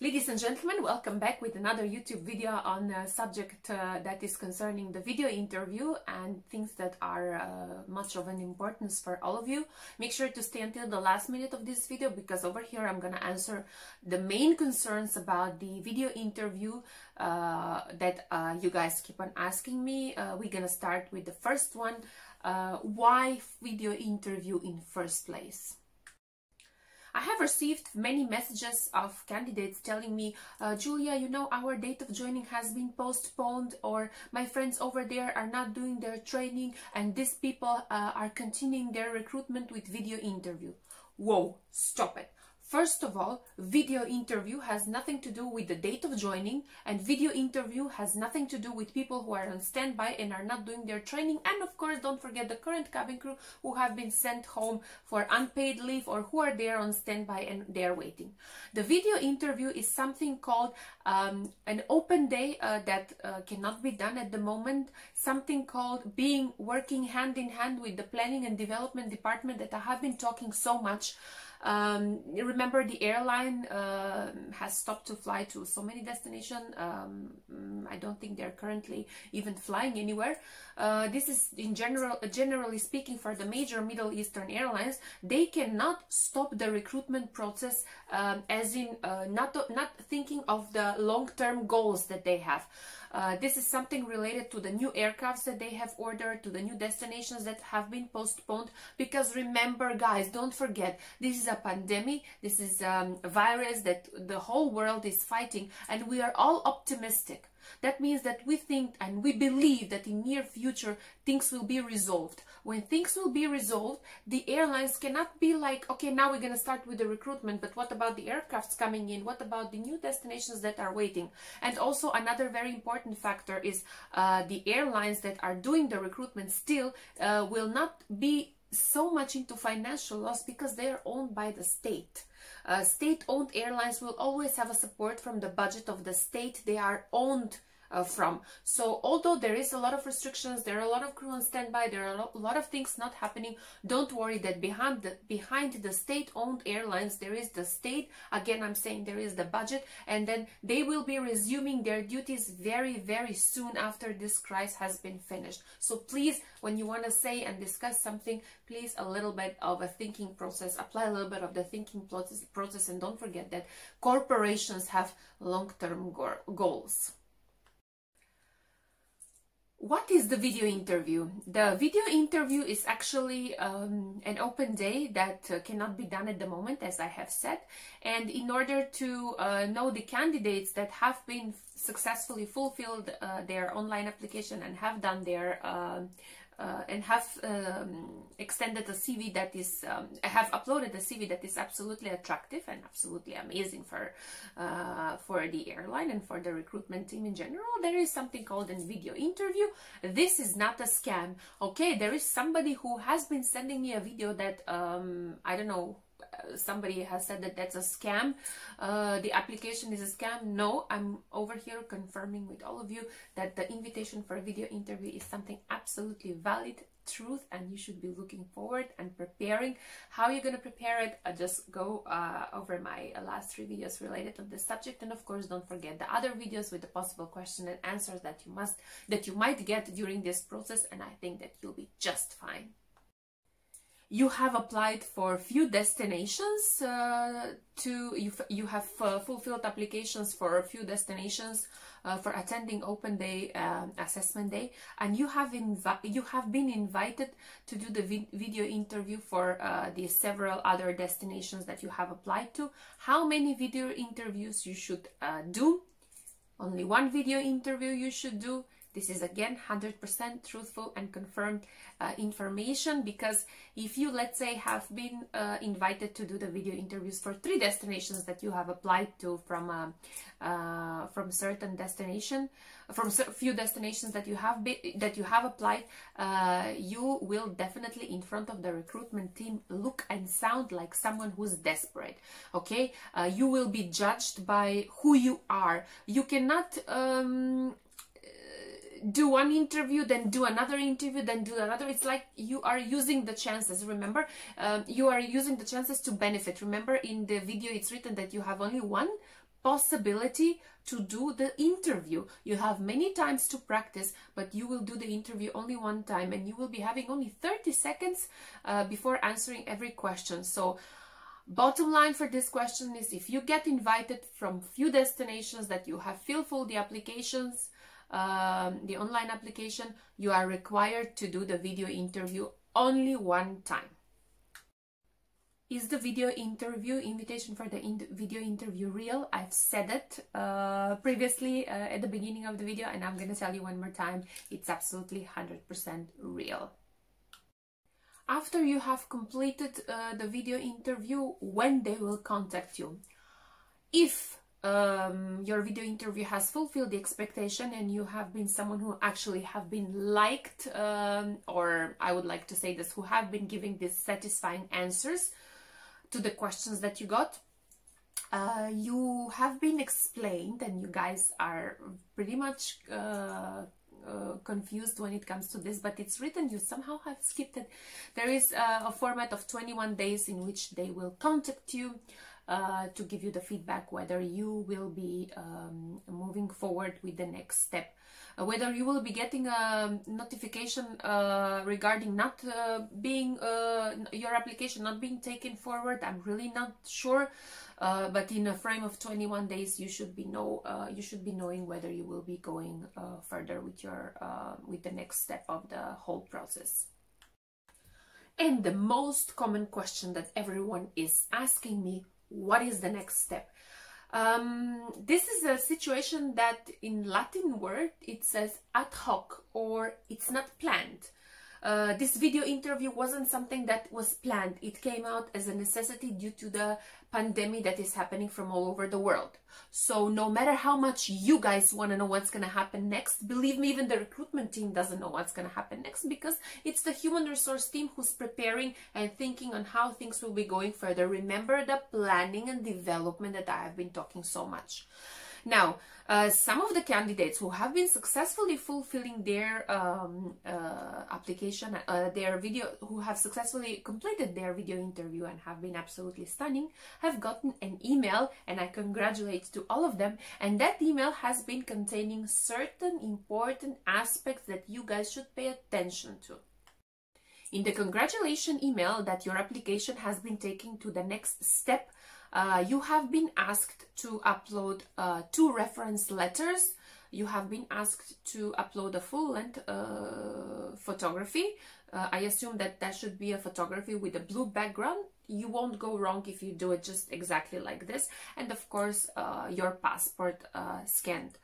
Ladies and gentlemen, welcome back with another YouTube video on a subject that is concerning the video interview and things that are much of an importance for all of you. Make sure to stay until the last minute of this video, because over here I'm gonna answer the main concerns about the video interview that you guys keep on asking me. We're gonna start with the first one. Why video interview in first place? I have received many messages of candidates telling me, Julia, you know, our date of joining has been postponed, or my friends over there are not doing their training and these people are continuing their recruitment with video interview. Whoa, stop it. First of all, video interview has nothing to do with the date of joining, and video interview has nothing to do with people who are on standby and are not doing their training. And of course, don't forget the current cabin crew who have been sent home for unpaid leave or who are there on standby and they're waiting. The video interview is something called an open day that cannot be done at the moment, something called working hand in hand with the planning and development department that I have been talking so much. Remember, the airline has stopped to fly to so many destinations. I don't think they're currently even flying anywhere. This is generally speaking, for the major Middle Eastern airlines. They cannot stop the recruitment process, as in not thinking of the long-term goals that they have. This is something related to the new aircrafts that they have ordered, to the new destinations that have been postponed. Because remember, guys, don't forget, this is a pandemic, this is a virus that the whole world is fighting, and we are all optimistic. That means that we think and we believe that in near future things will be resolved. When things will be resolved, the airlines cannot be like, okay, now we're going to start with the recruitment, but what about the aircrafts coming in? What about the new destinations that are waiting? And also another very important factor is the airlines that are doing the recruitment still will not be so much into financial loss, because they are owned by the state. State-owned airlines will always have a support from the budget of the state they are owned from. So although there is a lot of restrictions, there are a lot of crew on standby, there are a lot of things not happening, don't worry that behind the state-owned airlines there is the state. Again, I'm saying there is the budget, and then they will be resuming their duties very, very soon after this crisis has been finished. So please, when you want to say and discuss something, please a little bit of a thinking process, apply a little bit of the thinking process, and don't forget that corporations have long-term goals. What is the video interview? The video interview is actually an open day that cannot be done at the moment, as I have said. And in order to know the candidates that have been successfully fulfilled their online application and have done their and have extended a CV that is, have uploaded a CV that is absolutely attractive and absolutely amazing for the airline and for the recruitment team in general, there is something called a video interview. This is not a scam, okay? There is somebody who has been sending me a video that, I don't know, somebody has said that that's a scam, the application is a scam. No, I'm over here confirming with all of you that the invitation for a video interview is something absolutely valid, truth, and you should be looking forward and preparing. How you're going to prepare it, just go over my last 3 videos related to this subject, and of course don't forget the other videos with the possible question and answers that you might get during this process, and I think that you'll be just fine. You have applied for few destinations, you have fulfilled applications for a few destinations for attending open day assessment day, and you have been invited to do the video interview for the several other destinations that you have applied to. How many video interviews you should do? Only one video interview you should do. This is again 100% truthful and confirmed information, because if you, let's say, have been invited to do the video interviews for 3 destinations that you have applied to from certain destination, from few destinations that you have applied, you will definitely in front of the recruitment team look and sound like someone who's desperate. Okay, you will be judged by who you are. You cannot do one interview, then do another interview, then do another. It's like you are using the chances. Remember, you are using the chances to benefit. Remember, in the video it's written that you have only one possibility to do the interview. You have many times to practice, but you will do the interview only one time, and you will be having only 30 seconds before answering every question. So bottom line for this question is, if you get invited from few destinations that you have filled the applications, the online application, you are required to do the video interview only one time. Is the video interview, invitation for the video interview real? I've said it previously at the beginning of the video, and I'm gonna tell you one more time, it's absolutely 100% real. After you have completed the video interview, when they will contact you. If your video interview has fulfilled the expectation and you have been someone who actually have been liked, or I would like to say this, who have been giving these satisfying answers to the questions that you got, you have been explained, and you guys are pretty much confused when it comes to this, but it's written, you somehow have skipped it. There is a format of 21 days in which they will contact you to give you the feedback whether you will be moving forward with the next step, whether you will be getting a notification regarding not being your application not being taken forward. I'm really not sure, but in a frame of 21 days you should be knowing whether you will be going further with your with the next step of the whole process. And the most common question that everyone is asking me: what is the next step? This is a situation that in Latin word it says ad hoc, or it's not planned. This video interview wasn't something that was planned. It came out as a necessity due to the pandemic that is happening from all over the world. So no matter how much you guys want to know what's going to happen next, believe me, even the recruitment team doesn't know what's going to happen next, because it's the human resource team who's preparing and thinking on how things will be going further. Remember the planning and development that I have been talking so much. Now, some of the candidates who have been successfully fulfilling their application, who have successfully completed their video interview and have been absolutely stunning, have gotten an email, and I congratulate to all of them. And that email has been containing certain important aspects that you guys should pay attention to. In the congratulation email that your application has been taken to the next step, you have been asked to upload 2 reference letters. You have been asked to upload a full-length photography. I assume that that should be a photography with a blue background. You won't go wrong if you do it just exactly like this. And of course, your passport scanned.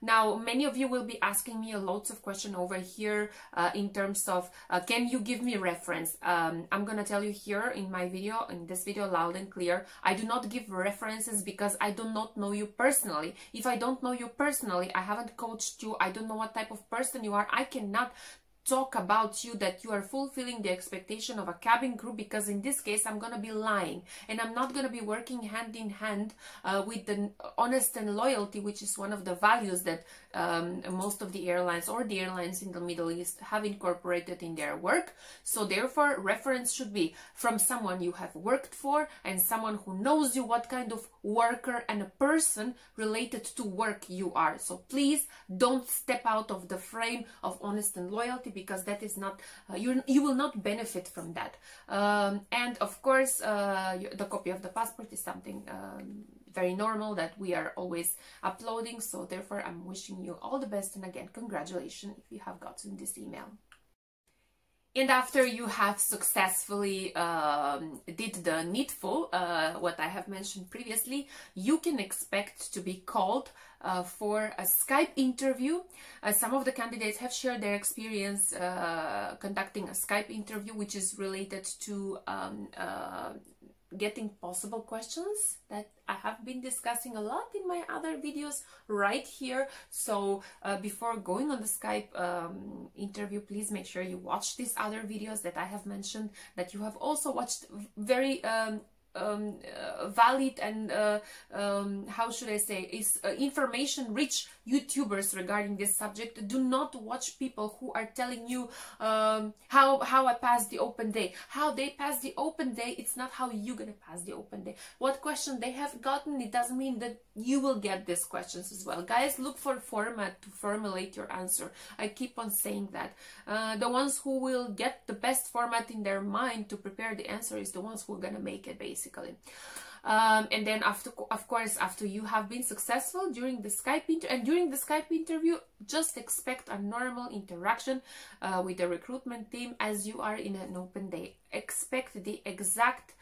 Now, many of you will be asking me lots of questions over here in terms of, can you give me reference? I'm going to tell you here in my video, in this video, loud and clear, I do not give references because I do not know you personally. If I don't know you personally, I haven't coached you, I don't know what type of person you are, I cannot talk about you that you are fulfilling the expectation of a cabin crew, because in this case I'm gonna be lying, and I'm not gonna be working hand in hand with the honesty and loyalty, which is one of the values that most of the airlines, or the airlines in the Middle East, have incorporated in their work. So therefore, reference should be from someone you have worked for, and someone who knows you, what kind of worker and a person related to work you are. So please don't step out of the frame of honesty and loyalty, because that is not, you will not benefit from that. And of course, the copy of the passport is something very normal that we are always uploading. So therefore, I'm wishing you all the best, and again, congratulations if you have gotten this email. And after you have successfully did the needful, what I have mentioned previously, you can expect to be called for a Skype interview. Some of the candidates have shared their experience conducting a Skype interview, which is related to getting possible questions that I have been discussing a lot in my other videos right here. So before going on the Skype interview, please make sure you watch these other videos that I have mentioned, that you have also watched very valid and how should I say, is information rich YouTubers regarding this subject. Do not watch people who are telling you how I passed the open day. How they pass the open day, it's not how you're gonna pass the open day. What question they have gotten, it doesn't mean that you will get these questions as well. Guys, look for format to formulate your answer. I keep on saying that. The ones who will get the best format in their mind to prepare the answer is the ones who are gonna make it, basically. And then of course, after you have been successful during the Skype interview, just expect a normal interaction with the recruitment team as you are in an open day. Expect the exact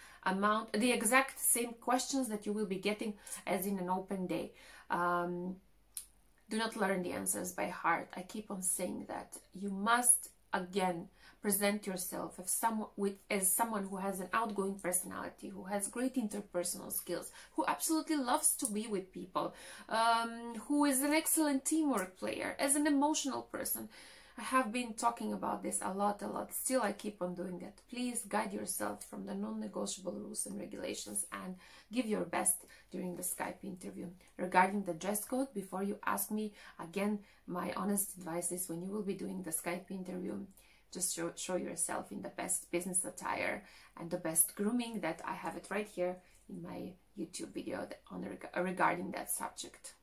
same questions that you will be getting as in an open day. Do not learn the answers by heart. I keep on saying that. You must, again, present yourself as someone who has an outgoing personality, who has great interpersonal skills, who absolutely loves to be with people, who is an excellent teamwork player, as an emotional person. I have been talking about this a lot. Still, I keep on doing that. Please guide yourself from the non-negotiable rules and regulations and give your best during the Skype interview. Regarding the dress code, before you ask me, again, my honest advice is when you will be doing the Skype interview, just show yourself in the best business attire and the best grooming. That I have it right here in my YouTube video regarding that subject.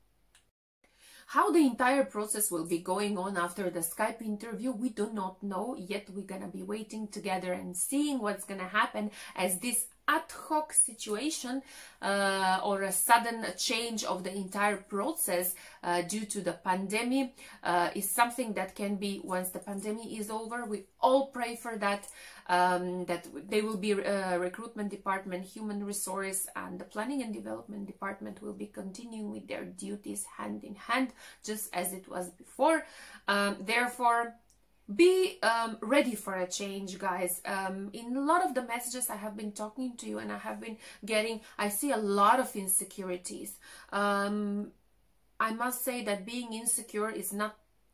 How the entire process will be going on after the Skype interview, we do not know yet. We're gonna be waiting together and seeing what's gonna happen, as this ad hoc situation or a sudden change of the entire process due to the pandemic is something that can be, once the pandemic is over, we all pray for that, that they will be recruitment department, human resource, and the planning and development department will be continuing with their duties hand in hand, just as it was before. Therefore, be ready for a change, guys. In a lot of the messages I have been talking to you and I have been getting, I see a lot of insecurities. I must say that being insecure is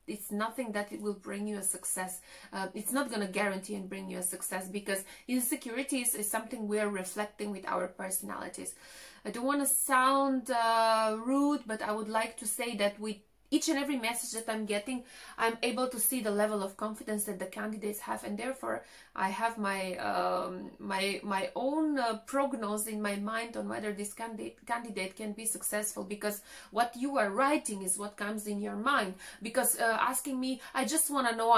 it's nothing that it will bring you a success. It's not going to guarantee and bring you a success, because insecurities is something we are reflecting with our personalities. I don't want to sound rude, but I would like to say that with each and every message that I'm getting, I'm able to see the level of confidence that the candidates have, and therefore I have my my own prognosis in my mind on whether this candidate can be successful, because what you are writing is what comes in your mind. Because asking me, I just want to know,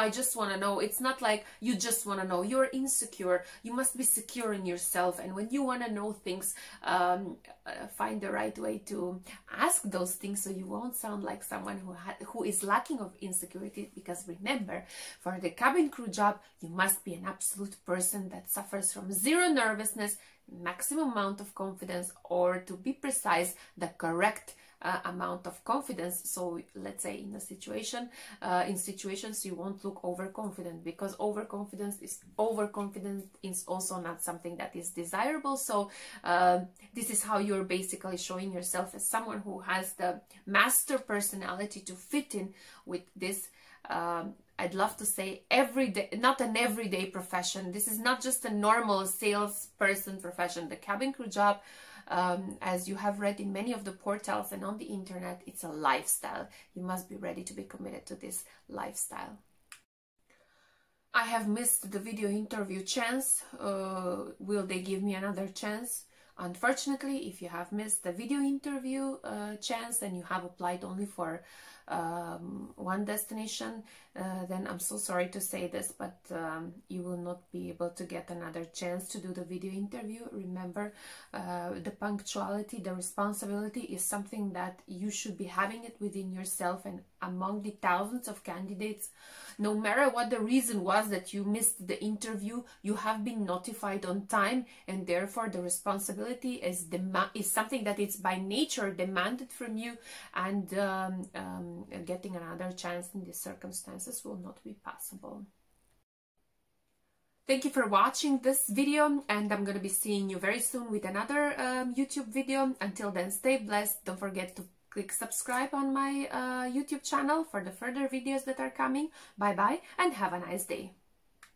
it's not like you just want to know. You're insecure. You must be secure in yourself, and when you want to know things, find the right way to ask those things, so you won't sound like someone who is lacking of insecurity. Because remember, for the cabin crew job, you must be an absolute person that suffers from zero nervousness, maximum amount of confidence, or to be precise, the correct amount of confidence. So let's say in situations you won't look overconfident, because overconfidence is also not something that is desirable. So this is how you're basically showing yourself as someone who has the master personality to fit in with this I'd love to say everyday, not an everyday profession. This is not just a normal salesperson profession. The cabin crew job, as you have read in many of the portals and on the internet, it's a lifestyle. You must be ready to be committed to this lifestyle. I have missed the video interview chance. Will they give me another chance? Unfortunately, if you have missed the video interview chance and you have applied only for one destination, then I'm so sorry to say this, but you will not be able to get another chance to do the video interview. Remember, the punctuality, the responsibility is something that you should be having it within yourself, and among the thousands of candidates, no matter what the reason was that you missed the interview, you have been notified on time, and therefore the responsibility is something that is by nature demanded from you, and getting another chance in these circumstances will not be possible. Thank you for watching this video, and I'm going to be seeing you very soon with another YouTube video. Until then, stay blessed. Don't forget to click subscribe on my YouTube channel for the further videos that are coming. Bye bye and have a nice day.